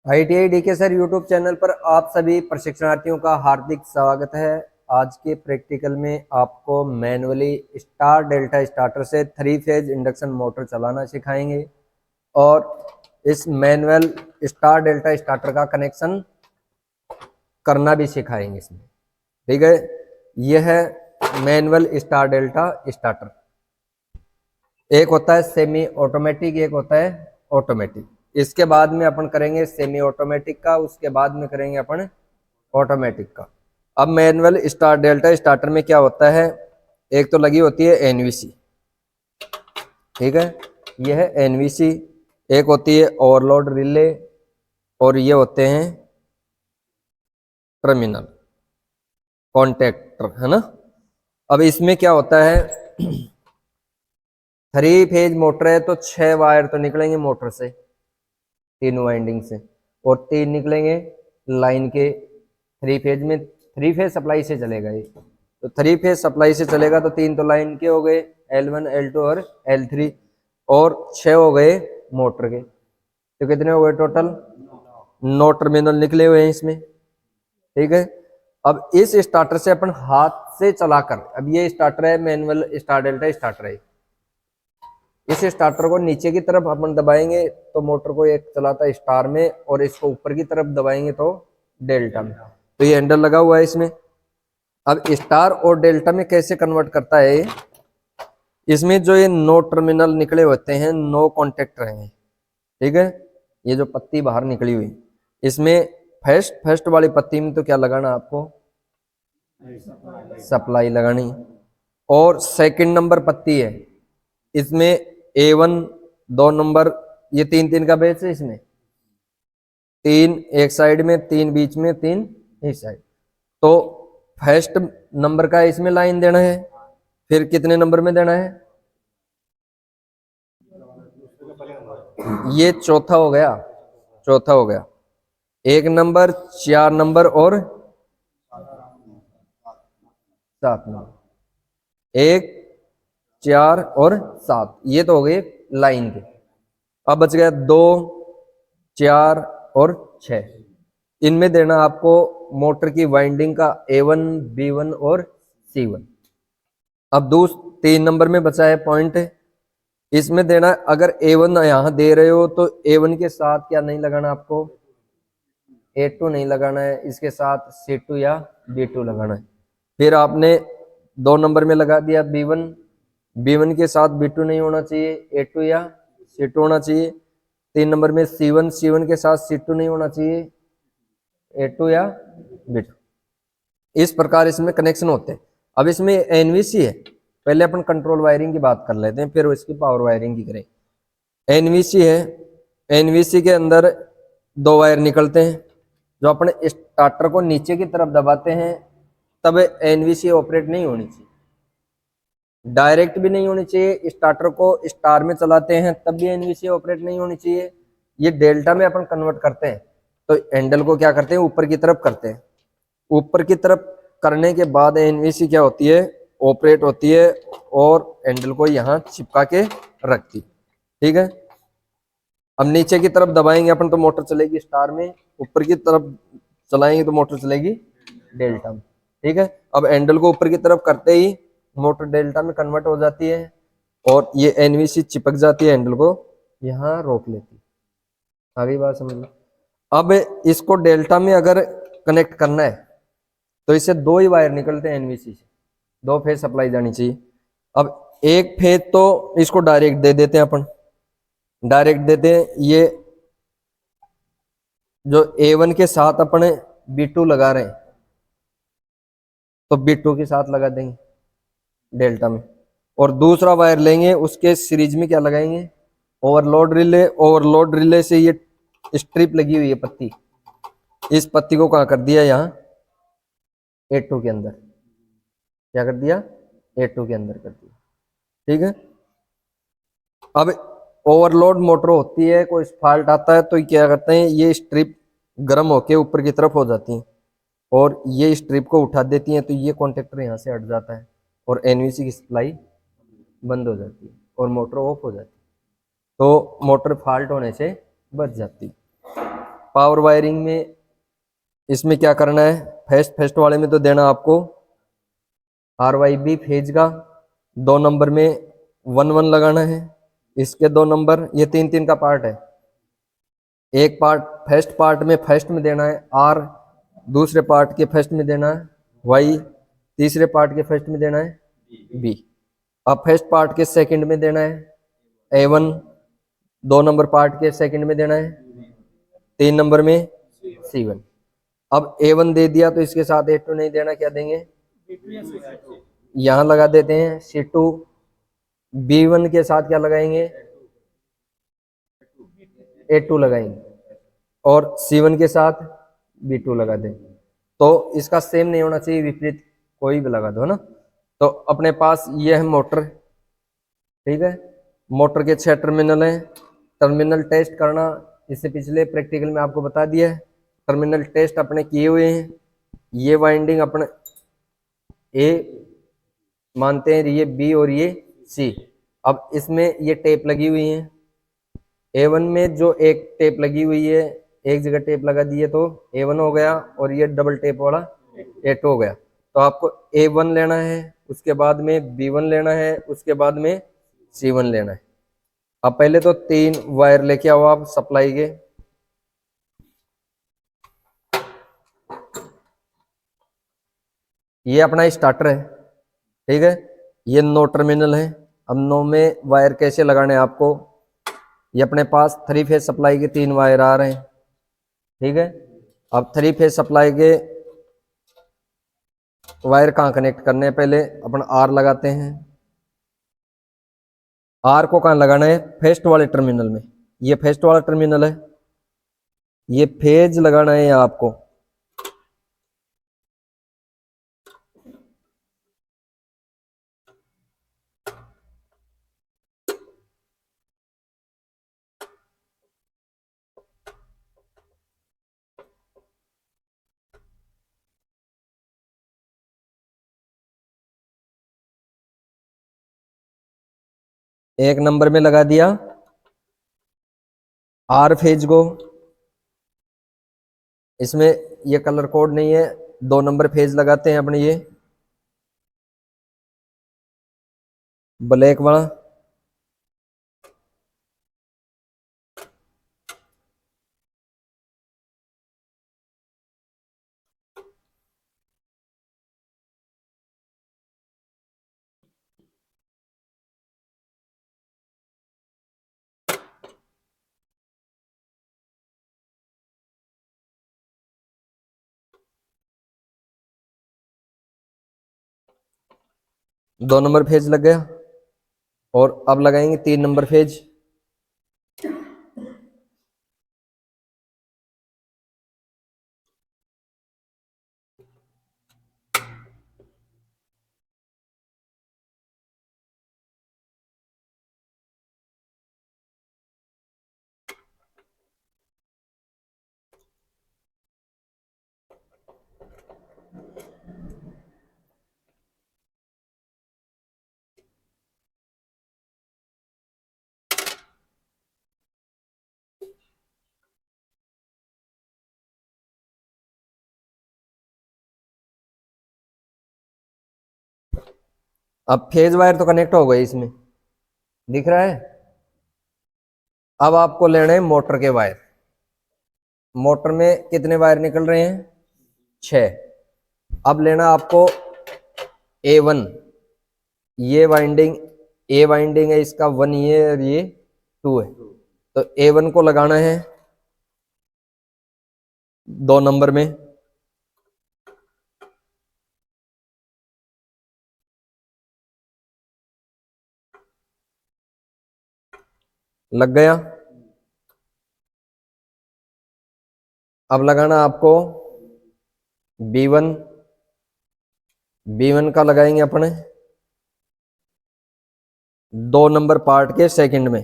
ITI DK sir YouTube channel पर आप सभी प्रशिक्षणार्थियों का हार्दिक स्वागत है। आज के प्रैक्टिकल में आपको मैनुअली स्टार डेल्टा स्टार्टर से 3 फेज इंडक्शन मोटर चलाना सिखाएंगे और इस मैनुअल स्टार डेल्टा स्टार्टर का कनेक्शन करना भी सिखाएंगे इसमें। ठीक है, यह है मैनुअल स्टार डेल्टा स्टार्टर। एक होता है सेमी ऑटोमेटिक, एक होता है ऑटोमेटिक। इसके बाद में अपन करेंगे सेमी ऑटोमेटिक का, उसके बाद में करेंगे अपन ऑटोमेटिक का। अब मैनुअल स्टार डेल्टा स्टार्टर में क्या होता है, एक तो लगी होती है एनवीसी, ठीक है, यह है एनवीसी। एक होती है ओवरलोड रिले और ये होते हैं टर्मिनल कॉन्टेक्टर, है ना। अब इसमें क्या होता है, 3 फेज मोटर है तो 6 वायर तो निकलेंगे मोटर से, 3 वाइंडिंग से, और 3 निकलेंगे लाइन के। 3 फेज में 3 फेज सप्लाई से चलेगा ये, तो 3 फेज सप्लाई से चलेगा तो 3 तो लाइन के हो गए, L1 L2 और L3, और 6 हो गए मोटर के। तो कितने हो गए टोटल? 9 टर्मिनल निकले हुए हैं इसमें। ठीक है, अब इस स्टार्टर से अपन हाथ से चलाकर, अब ये स्टार्टर है मैनुअल स्टार डेल्टा स्टार्टर है, इस स्टार्टर को नीचे की तरफ अपन दबाएंगे तो मोटर को एक चलाता है स्टार में, और इसको ऊपर की तरफ दबाएंगे तो डेल्टा में। तो ये हैंडल लगा हुआ है इसमें। अब स्टार और डेल्टा में कैसे कन्वर्ट करता है ये, इसमें जो ये 9 टर्मिनल निकले होते हैं, 9 कॉन्टेक्टर हैं, ठीक है। ये जो पत्ती बाहर निकली हुई, इसमें फर्स्ट वाली पत्ती में तो क्या लगाना आपको, सप्लाई लगानी। और सेकंड नंबर पत्ती है, इसमें A1 2 नंबर, ये 3 का बेस है, इसमें 3 एक साइड में, 3 बीच में, 3 इस साइड। तो फर्स्ट नंबर का इसमें लाइन देना है, फिर कितने नंबर में देना है, ये चौथा हो गया, चौथा हो गया। 1 नंबर, 4 नंबर और 7 नंबर, 1 4 और 7, ये तो हो गए लाइन के। अब बच गया 2 4 और 6, इनमें देना आपको मोटर की वाइंडिंग का A1 B1 और C1। अब 3 नंबर में बचा है पॉइंट, इसमें देना, अगर A1 यहां दे रहे हो तो A1 के साथ क्या नहीं लगाना आपको, A2 नहीं लगाना है, इसके साथ C2 या B2 लगाना है। फिर आपने 2 नंबर में लगा दिया B1, B1 के साथ B2 नहीं होना चाहिए, A2 या C2 होना चाहिए। 3 नंबर में C1, C1 के साथ C2 नहीं होना चाहिए, A2 या B2। इस प्रकार इसमें कनेक्शन होते हैं। अब इसमें एनवीसी है, पहले अपन कंट्रोल वायरिंग की बात कर लेते हैं, फिर इसकी पावर वायरिंग की करें। एनवीसी है, एनवीसी के अंदर 2 वायर निकलते हैं। जो अपने स्टार्टर को नीचे की तरफ दबाते हैं तब एनवीसी ऑपरेट नहीं होनी चाहिए, डायरेक्ट भी नहीं होनी चाहिए। स्टार्टर को स्टार में चलाते हैं तब भी एनवीसी ऑपरेट नहीं होनी चाहिए। ये डेल्टा में अपन कन्वर्ट करते हैं तो हैंडल को क्या करते हैं, ऊपर की तरफ करते हैं। ऊपर की तरफ करने के बाद एनवीसी क्या होती है, ऑपरेट होती है और हैंडल को यहाँ चिपका के रखती। ठीक है, अब नीचे की तरफ दबाएंगे अपन तो मोटर चलेगी स्टार में, ऊपर की तरफ चलाएंगे तो मोटर चलेगी डेल्टा में। ठीक है, अब हैंडल को ऊपर की तरफ करते ही मोटर डेल्टा में कन्वर्ट हो जाती है और ये एनवीसी चिपक जाती है, हैंडल को यहाँ रोक लेती है। आगे बात समझ लो। अब इसको डेल्टा में अगर कनेक्ट करना है तो इससे 2 ही वायर निकलते हैं एनवीसी से, 2 फेज सप्लाई जानी चाहिए। अब 1 फेज तो इसको डायरेक्ट दे देते हैं अपन, डायरेक्ट देते हैं। ये जो A1 के साथ अपने B2 लगा रहे हैं तो B2 के साथ लगा देंगे डेल्टा में, और दूसरा वायर लेंगे, उसके सीरीज में क्या लगाएंगे, ओवरलोड रिले। ओवरलोड रिले से ये स्ट्रिप लगी हुई है पत्ती, इस पत्ती को कहाँ कर दिया, यहाँ A2 के अंदर, क्या कर दिया, A2 के अंदर कर दिया। ठीक है, अब ओवरलोड मोटर होती है, कोई फॉल्ट आता है तो क्या करते हैं, ये स्ट्रिप गर्म होके ऊपर की तरफ हो जाती है और ये स्ट्रिप को उठा देती हैं, तो ये कॉन्टेक्टर यहाँ से हट जाता है और एनवीसी की सप्लाई बंद हो जाती है और मोटर ऑफ हो जाती है, तो मोटर फॉल्ट होने से बच जाती है। पावर वायरिंग में इसमें क्या करना है, फर्स्ट वाले में तो देना आपको RYB फेज का, 2 नंबर में 1 1 लगाना है, इसके 2 नंबर, ये 3 3 का पार्ट है। एक पार्ट फर्स्ट पार्ट में फर्स्ट में देना है R, दूसरे पार्ट के फर्स्ट में देना है Y, तीसरे पार्ट के फर्स्ट में देना है B। अब फर्स्ट पार्ट के सेकंड में देना है A1, 2 नंबर पार्ट के सेकंड में देना है 3 नंबर में C1। अब A1 दे दिया तो इसके साथ A2 नहीं देना, क्या देंगे, यहां लगा देते हैं C2। B1 के साथ क्या लगाएंगे, A2 लगाएंगे, और C1 के साथ B2 लगा दें। तो इसका सेम नहीं होना चाहिए, विपरीत कोई भी लगा दो ना। तो अपने पास ये है मोटर, ठीक है, मोटर के 6 टर्मिनल हैं। टर्मिनल टेस्ट करना इससे पिछले प्रैक्टिकल में आपको बता दिया है। टर्मिनल टेस्ट अपने किए हुए हैं। ये वाइंडिंग अपने ए मानते हैं, ये बी और ये सी। अब इसमें ये टेप लगी हुई है। A1 में जो एक टेप लगी हुई है, एक जगह टेप लगा दी है तो A1 हो गया, और ये डबल टेप वाला A2 हो गया। तो आपको A1 लेना है, उसके बाद में B1 लेना है, उसके बाद में C1 लेना है। अब पहले तो 3 वायर लेके आओ आप सप्लाई के। ये अपना स्टार्टर है, ठीक है, ये 9 टर्मिनल है। अब 9 में वायर कैसे लगाने हैं आपको, ये अपने पास 3 फेज सप्लाई के 3 वायर आ रहे हैं, ठीक है। अब 3 फेज सप्लाई के वायर कहाँ कनेक्ट करने हैं, पहले अपन आर लगाते हैं। आर को कहाँ लगाना है, फर्स्ट वाले टर्मिनल में। ये फर्स्ट वाला टर्मिनल है, ये फेज लगाना है आपको। एक नंबर में लगा दिया आर फेज को। इसमें ये कलर कोड नहीं है, 2 नंबर फेज लगाते हैं अपने, ये ब्लैक वाला। दो नंबर फेज लग गया, और अब लगाएंगे 3 नंबर फेज। अब फेज वायर तो कनेक्ट हो गए, इसमें दिख रहा है। अब आपको लेना है मोटर के वायर। मोटर में कितने वायर निकल रहे हैं, 6। अब लेना आपको A1, ये वाइंडिंग ए वाइंडिंग है, इसका 1 ये और ये 2 है। तो A1 को लगाना है 2 नंबर में। लग गया। अब लगाना आपको B1। B1 का लगाएंगे अपने 2 नंबर पार्ट के सेकंड में।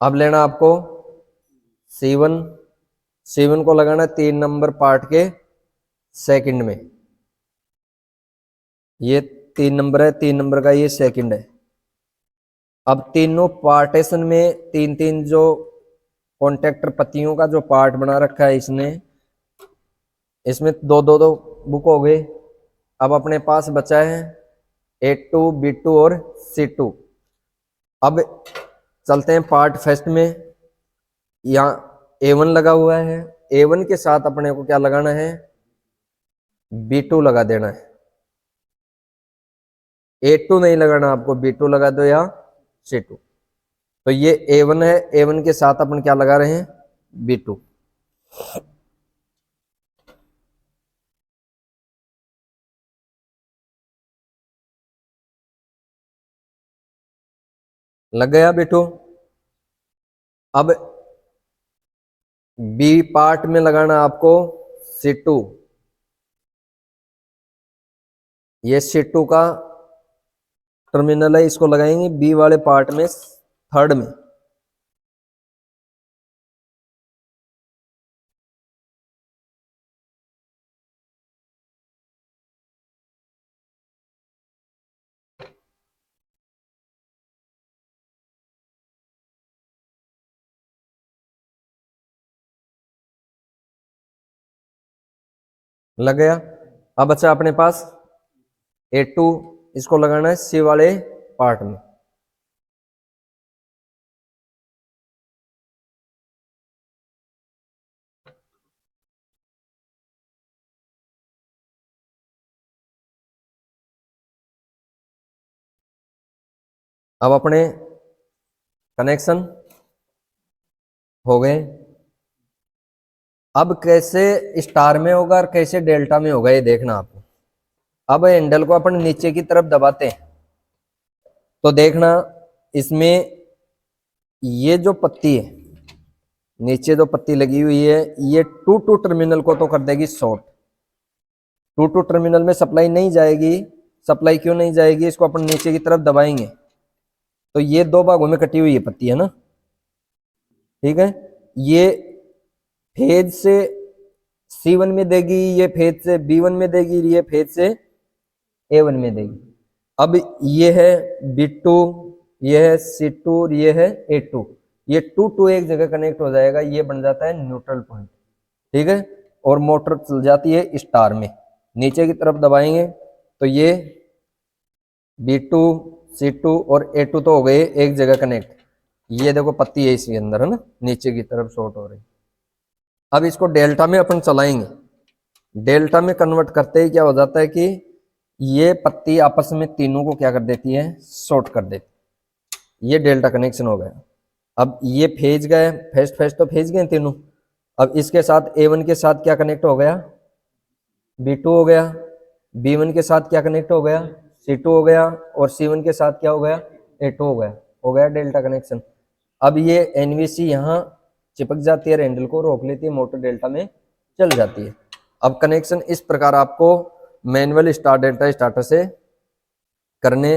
अब लेना आपको C1, C1 को लगाना है 3 नंबर पार्ट के सेकंड में। ये 3 नंबर है, 3 नंबर का ये सेकंड है। अब तीनों पार्टीशन में तीन तीन जो कॉन्टेक्टर पत्तियों का जो पार्ट बना रखा है इसने, इसमें दो दो दो बुक हो गए। अब अपने पास बचा है A2, B2 और C2। अब चलते हैं पार्ट फर्स्ट में। यहाँ A1 लगा हुआ है, A1 के साथ अपने को क्या लगाना है, B2 लगा देना है। A2 नहीं लगाना आपको, B2 लगा दो या C2। तो ये A1 है, A1 के साथ अपन क्या लगा रहे हैं, B2। लग गया B2। अब B पार्ट में लगाना आपको C2। ये C2 का टर्मिनल है, इसको लगाएंगे B वाले पार्ट में, थर्ड में। लग गया। अब अच्छा अपने पास A2, इसको लगाना है C वाले पार्ट में। अब अपने कनेक्शन हो गए। अब कैसे स्टार में होगा और कैसे डेल्टा में होगा ये देखना आपको। अब हैंडल को अपन नीचे की तरफ दबाते हैं तो देखना इसमें ये जो पत्ती है, नीचे जो पत्ती लगी हुई है, ये 2 टर्मिनल को तो कर देगी शॉर्ट। 2 टर्मिनल में सप्लाई नहीं जाएगी। सप्लाई क्यों नहीं जाएगी, इसको अपन नीचे की तरफ दबाएंगे तो ये 2 भागों में कटी हुई है पत्ती, है ना, ठीक है। ये फेज से C1 में देगी, ये फेज से B1 में देगी, ये फेज से A1 में देगी। अब ये है B2, ये है C2 और ये है A2। ये 2 एक जगह कनेक्ट हो जाएगा, ये बन जाता है न्यूट्रल पॉइंट, ठीक है। और मोटर चल जाती है स्टार में। नीचे की तरफ दबाएंगे तो ये B2, C2 और A2 तो हो गए एक जगह कनेक्ट। ये देखो पत्ती है इसके अंदर, है ना, नीचे की तरफ शॉर्ट हो रही। अब इसको डेल्टा में अपन चलाएंगे। डेल्टा में कन्वर्ट करते ही क्या हो जाता है कि ये पत्ती आपस में तीनों को क्या कर देती है, शॉर्ट कर देती। ये डेल्टा कनेक्शन हो गया। अब ये फेज गए, फेज तो फेज गए तीनों। अब इसके साथ A1 के साथ क्या कनेक्ट हो गया, B2 हो गया। B1 के साथ क्या कनेक्ट हो गया, C2 हो गया। और C1 के साथ क्या हो गया, A2 हो गया। हो गया डेल्टा कनेक्शन। अब ये NVC यहाँ चिपक जाती है, हैंडल को रोक लेती है, मोटर डेल्टा में चल जाती है। अब कनेक्शन इस प्रकार आपको मैनुअल स्टार डेल्टा स्टार्टर से करने।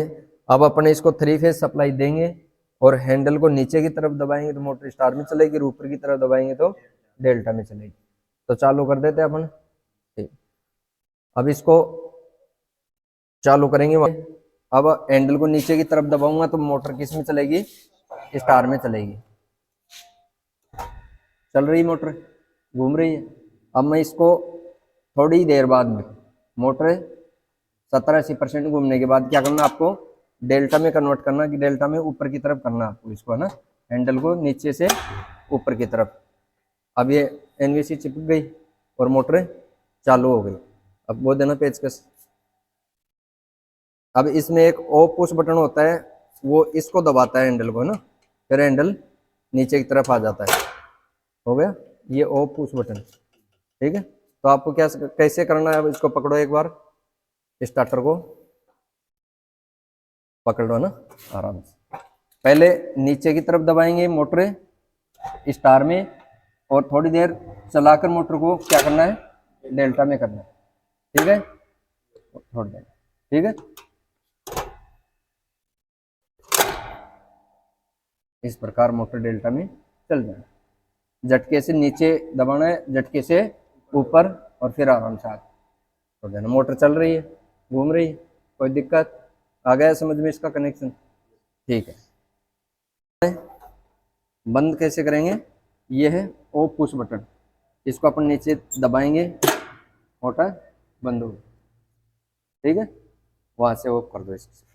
अब अपने इसको 3 फेज सप्लाई देंगे और हैंडल को नीचे की तरफ दबाएंगे तो मोटर स्टार में चलेगी, ऊपर की तरफ दबाएंगे तो डेल्टा में चलेगी। तो चालू कर देते हैं अपन, ठीक। अब इसको चालू करेंगे। अब हैंडल को नीचे की तरफ दबाऊंगा तो मोटर किस में चलेगी, स्टार में चलेगी। चल रही मोटर, घूम रही है। अब मैं इसको थोड़ी देर बाद में मोटर 70-80% घूमने के बाद क्या करना आपको, डेल्टा में कन्वर्ट करना, कि डेल्टा में ऊपर की तरफ करना आपको इसको, है ना, हैंडल को नीचे से ऊपर की तरफ। अब ये NVC चिपक गई और मोटर चालू हो गई। अब वो देना पेचकस। अब इसमें एक ऑफ पुश बटन होता है, वो इसको दबाता है हैंडल को, है ना, फिर हैंडल नीचे की तरफ आ जाता है। हो गया ये ऑफ पुश बटन, ठीक है। तो आपको क्या कैसे करना है, अब इसको पकड़ो एक बार, स्टार्टर को पकड़ लो ना आराम से। पहले नीचे की तरफ दबाएंगे मोटर स्टार में, और थोड़ी देर चलाकर मोटर को क्या करना है, डेल्टा में करना है, ठीक है। थोड़ी देर, ठीक है। इस प्रकार मोटर डेल्टा में चल जाए। झटके से नीचे दबाना है, झटके से ऊपर, और फिर आराम से हाथ छोड़ देना। मोटर चल रही है, घूम रही है, कोई दिक्कत? आ गया समझ में इसका कनेक्शन? ठीक है। बंद कैसे करेंगे? ये है ऑफ पुश बटन, इसको अपन नीचे दबाएंगे, मोटर बंद होगी। ठीक है, वहां से ऑफ कर दो इसको।